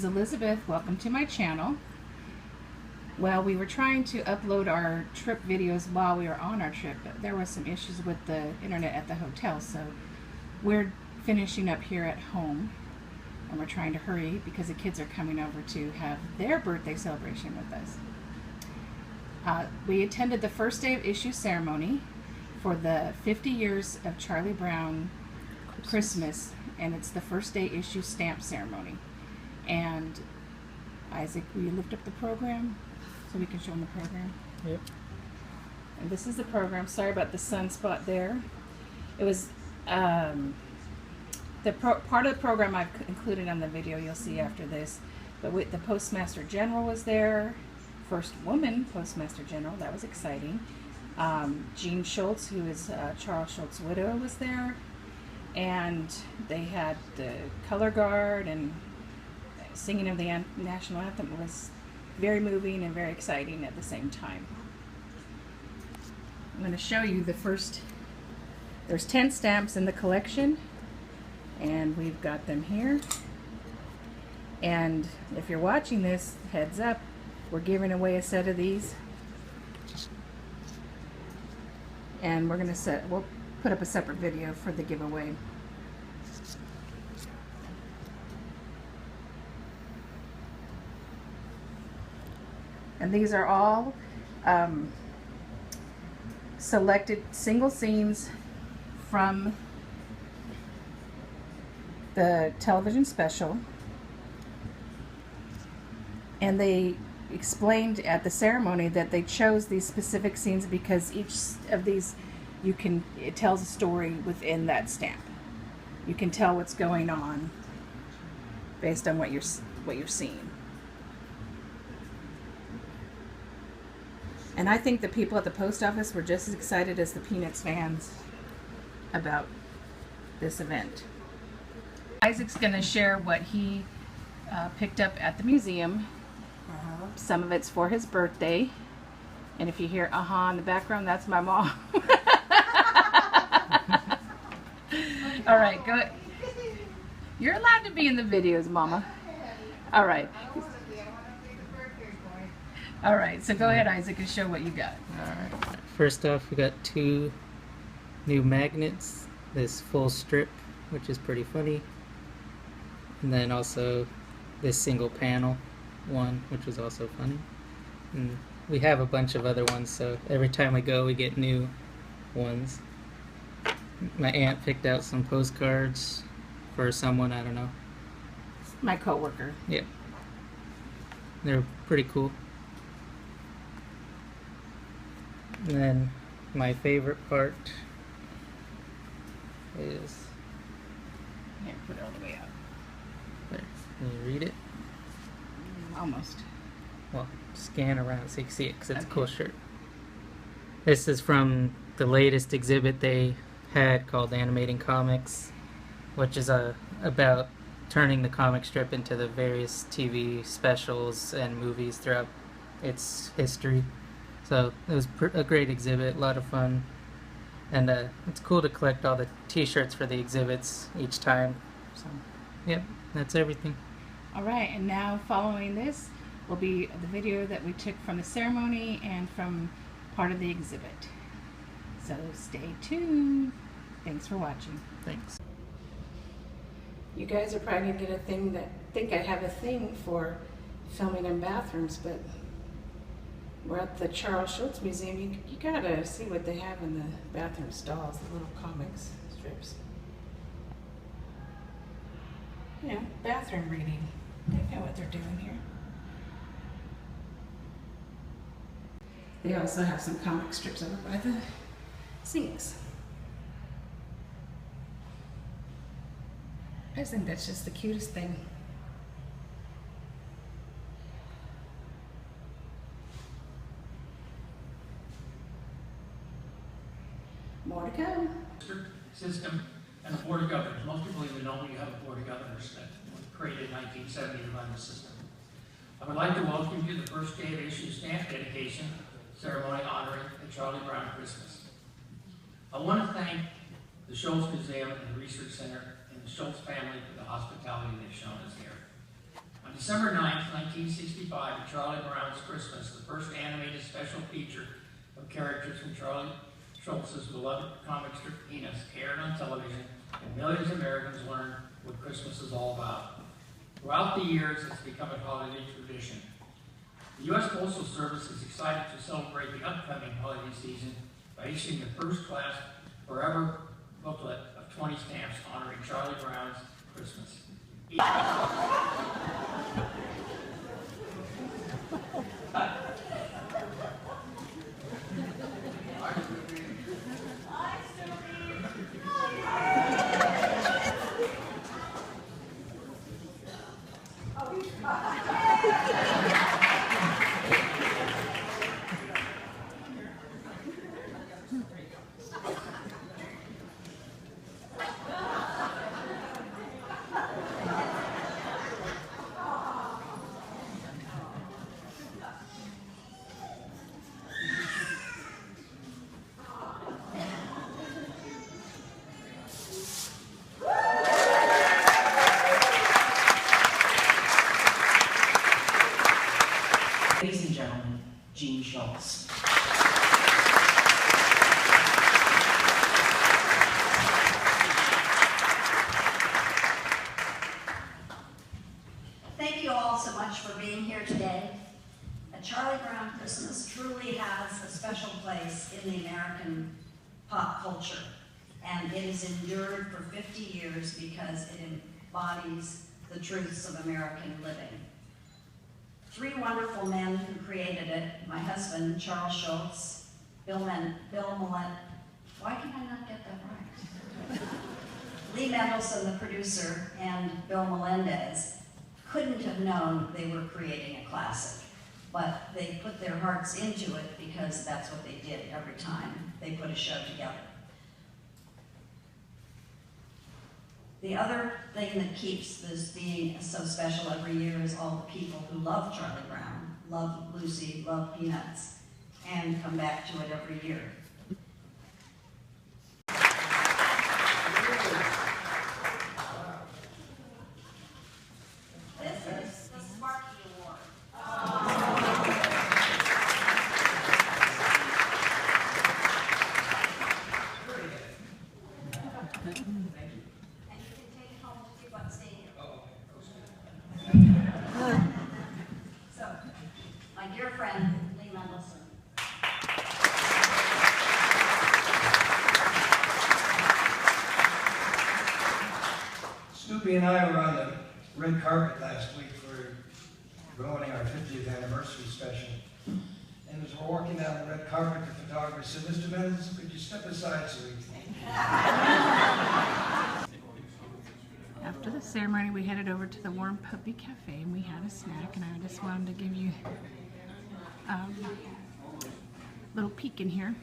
Elizabeth, welcome to my channel. Well, we were trying to upload our trip videos while we were on our trip, but there were some issues with the internet at the hotel, so we're finishing up here at home, and we're trying to hurry because the kids are coming over to have their birthday celebration with us. We attended the first day of issue ceremony for the 50 years of Charlie Brown Christmas, and it's the first day issue stamp ceremony. And Isaac, will you lift up the program so we can show them the program? Yep. And this is the program. Sorry about the sunspot there. It was part of the program I've included on the video you'll see after this. But the Postmaster General was there. First woman Postmaster General. That was exciting. Jean Schulz, who is Charles Schulz's widow, was there. And they had the color guard, and singing of the national anthem was very moving and very exciting at the same time. I'm going to show you the first. There's 10 stamps in the collection, and we've got them here. And if you're watching this, heads up, we're giving away a set of these, and we'll put up a separate video for the giveaway. And these are all selected single scenes from the television special. And they explained at the ceremony that they chose these specific scenes because each of these, it tells a story within that stamp. You can tell what's going on based on what you're seeing. And I think the people at the post office were just as excited as the Peanuts fans about this event. Isaac's going to share what he picked up at the museum. Some of it's for his birthday. And if you hear in the background, that's my mom. All right, go. You're allowed to be in the videos, Mama. All right. All right, so go ahead, Isaac, and show what you got. All right. First off, we got 2 new magnets. This full strip, which is pretty funny, and then also this single panel one, which was also funny. And we have a bunch of other ones, so every time we go, we get new ones. My aunt picked out some postcards for someone, I don't know. My coworker. Yeah. They're pretty cool. And then my favorite part is... Here, put it all the way out. There. Can you read it? Almost. Well, scan around so you can see it because it's a cool shirt. This is from the latest exhibit they had called Animating Comics, which is about turning the comic strip into the various TV specials and movies throughout its history. So it was a great exhibit, a lot of fun, and it's cool to collect all the t-shirts for the exhibits each time. So, yep, that's everything. All right, and now following this will be the video that we took from the ceremony and from part of the exhibit. So stay tuned. Thanks for watching. Thanks. You guys are probably gonna think I have a thing for filming in bathrooms, but we're at the Charles Schulz Museum. You gotta see what they have in the bathroom stalls, the little comics strips. Yeah, bathroom reading. They know what they're doing here. They also have some comic strips over by the sinks. I just think that's just the cutest thing. More to come. System and a board of governors. Most people even know you have a board of governors that was created in 1970 to run the system. I would like to welcome you to the first day of issue stamp dedication ceremony honoring the Charlie Brown Christmas. I want to thank the Schulz Museum and Research Center and the Schulz family for the hospitality they've shown us here. On December 9th, 1965, Charlie Brown's Christmas, the first animated special feature of characters from Charlie Schulz's beloved comic strip Peanuts aired on television, and millions of Americans learned what Christmas is all about. Throughout the years, it's become a holiday tradition. The U.S. Postal Service is excited to celebrate the upcoming holiday season by issuing the first-class Forever booklet of 20 stamps honoring Charlie Brown's Christmas. Ladies and gentlemen, Schulz. Thank you all so much for being here today. A Charlie Brown Christmas truly has a special place in the American pop culture, and it has endured for 50 years because it embodies the truths of American living. Three wonderful men who created it, my husband, Charles Schulz, Bill Millett, why can I not get that right? Lee Mendelson, the producer, and Bill Melendez couldn't have known they were creating a classic, but they put their hearts into it because that's what they did every time they put a show together. The other thing that keeps this being so special every year is all the people who love Charlie Brown, love Lucy, love Peanuts, and come back to it every year. This is the Sparky Award. So, my dear friend, Lee Mendelson. Snoopy and I were on the red carpet last week for promoting our 50th anniversary special. And as we're walking down the red carpet, the photographer said, "Mr. Mendelson, could you step aside so we can..." After the ceremony, we headed over to the Warm Puppy Cafe and we had a snack, and I just wanted to give you a little peek in here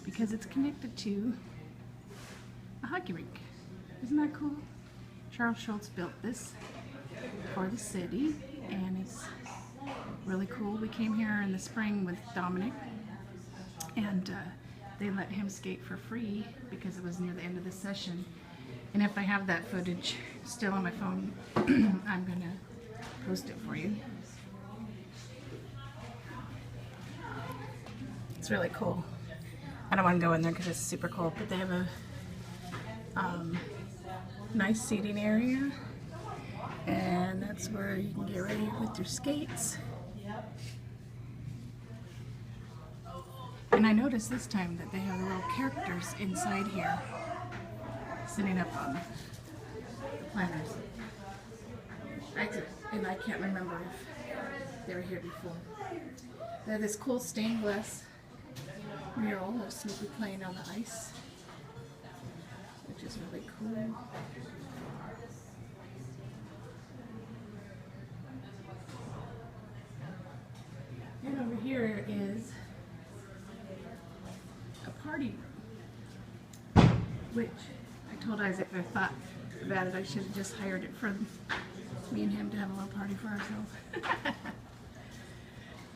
because it's connected to a hockey rink. Isn't that cool? Charles Schulz built this for the city and it's really cool. We came here in the spring with Dominic and they let him skate for free because it was near the end of the session. And if I have that footage still on my phone, I'm gonna post it for you. It's really cool. I don't want to go in there because it's super cold, but they have a nice seating area, and that's where you can get ready with your skates. And I noticed this time that they have the little characters inside here, sitting up on the planners. And I can't remember if they were here before. They have this cool stained glass mural of Snoopy playing on the ice, which is really cool. And over here is a party room, which I told Isaac I thought about it. I should have just hired it for me and him to have a little party for ourselves.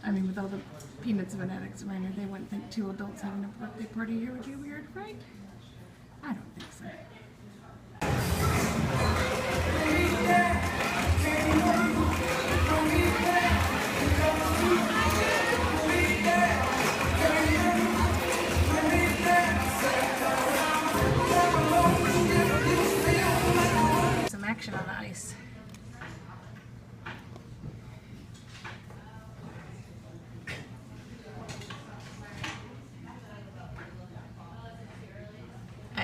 I mean, with all the Peanuts fanatics around here, they wouldn't think two adults having a birthday party here would be weird, right? I don't think so.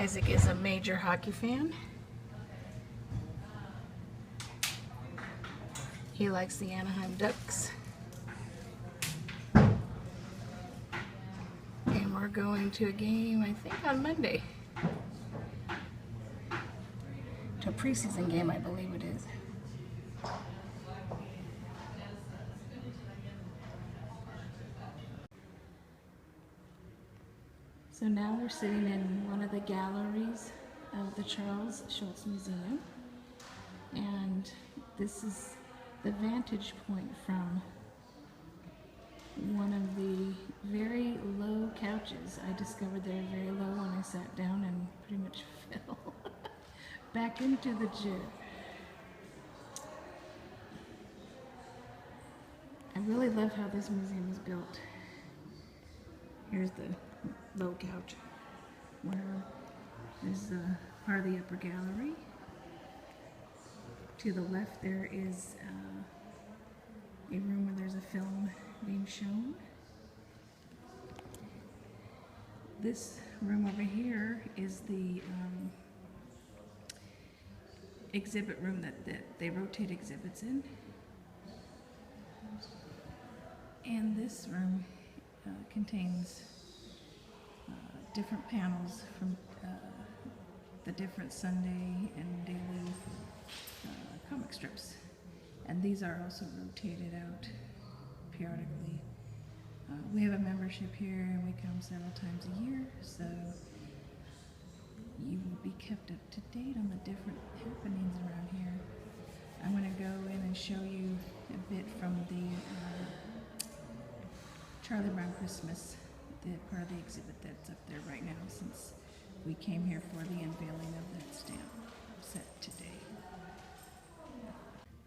Isaac is a major hockey fan. He likes the Anaheim Ducks. And we're going to a game, I think, on Monday. To a preseason game, I believe it is. So now we're sitting in one of the galleries of the Schulz Museum, and this is the vantage point from one of the very low couches. I discovered they were very low when I sat down and pretty much fell back into the chair. I really love how this museum is built. Here's the low couch, where there's part of the upper gallery. To the left there is a room where there's a film being shown. This room over here is the exhibit room that they rotate exhibits in. And this room contains different panels from the different Sunday and daily comic strips. And these are also rotated out periodically. We have a membership here and we come several times a year, so you will be kept up to date on the different happenings around here. I'm going to go in and show you a bit from the Charlie Brown Christmas, the part of the exhibit that's up there right now, since we came here for the unveiling of that stamp set today.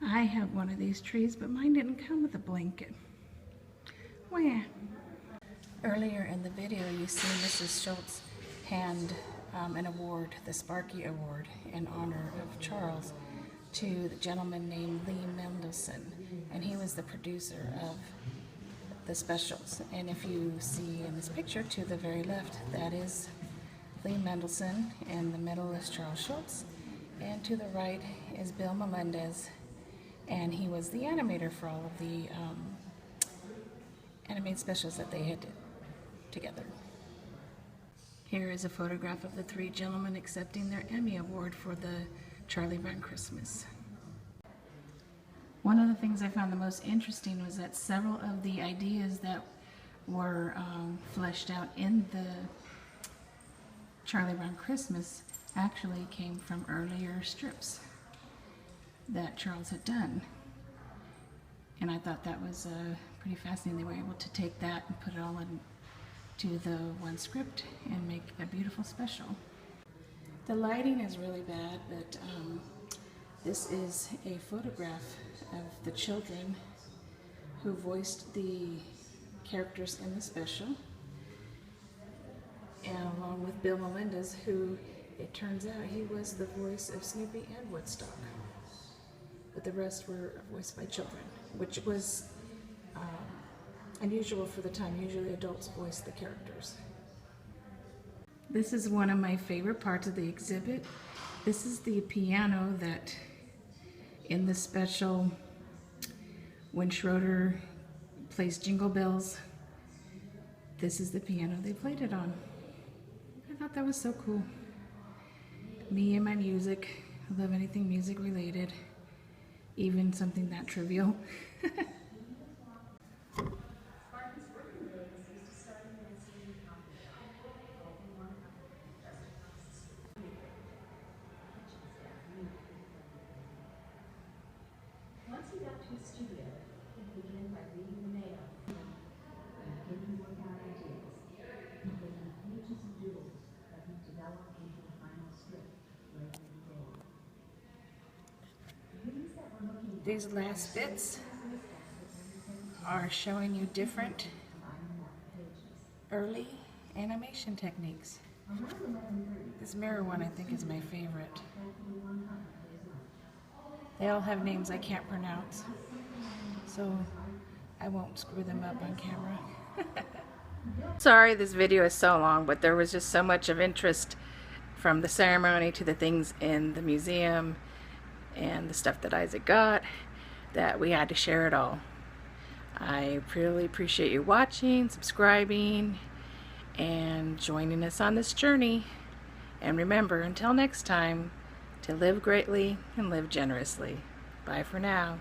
I have one of these trees, but mine didn't come with a blanket. Wah. Earlier in the video, you see Mrs. Schulz hand an award, the Sparky Award, in honor of Charles, to the gentleman named Lee Mendelson, and he was the producer of the specials. And if you see in this picture to the very left, that is Lee Mendelson, and the middle is Charles Schulz, and to the right is Bill Melendez, and he was the animator for all of the animated specials that they had together. Here is a photograph of the three gentlemen accepting their Emmy Award for the Charlie Brown Christmas. One of the things I found the most interesting was that several of the ideas that were fleshed out in the Charlie Brown Christmas actually came from earlier strips that Charles had done. And I thought that was pretty fascinating. They were able to take that and put it all into the one script and make a beautiful special. The lighting is really bad, but this is a photograph of the children who voiced the characters in the special, and along with Bill Melendez, who it turns out he was the voice of Snoopy and Woodstock, but the rest were voiced by children, which was unusual for the time. Usually adults voice the characters. This is one of my favorite parts of the exhibit. This is the piano that in the special, when Schroeder plays Jingle Bells, this is the piano they played it on. I thought that was so cool. Me and my music, I love anything music related, even something that trivial. Once he got to his studio, he'd begin by reading the mail and getting work out ideas, and making pages and doodles that he'd develop into the final script later in the day. These last bits are showing you different early animation techniques. This mirror one I think is my favorite. They all have names I can't pronounce, so I won't screw them up on camera. Sorry this video is so long, but there was just so much of interest from the ceremony to the things in the museum and the stuff that Isaac got, that we had to share it all. I really appreciate you watching, subscribing, and joining us on this journey. And remember, until next time, to live greatly and live generously. Bye for now.